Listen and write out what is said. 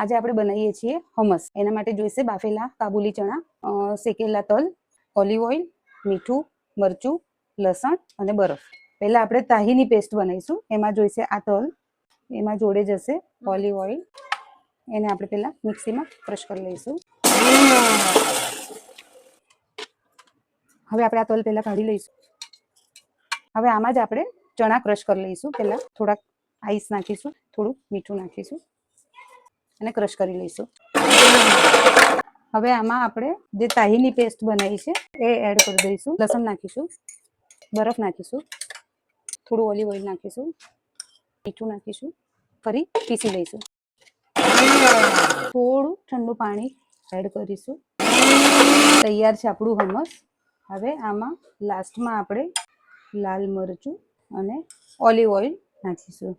આજે આપણે બનાવીએ છીએ હમસ. એના માટે જોઈશે બાફેલા કાબુલી ચણા, શેકેલા તલ, ઓલિવ ઓઇલ, મીઠું, મરચું, લસણ અને બરફ. પહેલા આપણે તાહીની પેસ્ટ બનાવીશું. એમાં જોઈશે આ તલ, એમાં જોડે જશે ઓલિવ ઓઇલ. એને આપણે પહેલા મિક્સીમાં ક્રશ કરી લઈશું. હવે આપણે આ તલ પહેલા કાઢી લઈશું. હવે આમાં જ આપણે ચણા ક્રશ કરી લઈશું. પહેલા થોડાક આઈસ નાખીશું, થોડું મીઠું નાખીશું અને ક્રશ કરી લઈશું. હવે આમાં આપણે જે તાહીની પેસ્ટ બનાવી છે એ એડ કરી દઈશું. લસણ નાખીશું, બરફ નાખીશું, થોડું ઓલિવ ઓઇલ નાખીશું, મીઠું નાખીશું, ફરી પીસી લઈશું. થોડું ઠંડુ પાણી એડ કરીશું. તૈયાર છે આપણું હમસ. હવે આમાં લાસ્ટમાં આપણે લાલ મરચું અને ઓલિવ ઓઇલ નાખીશું.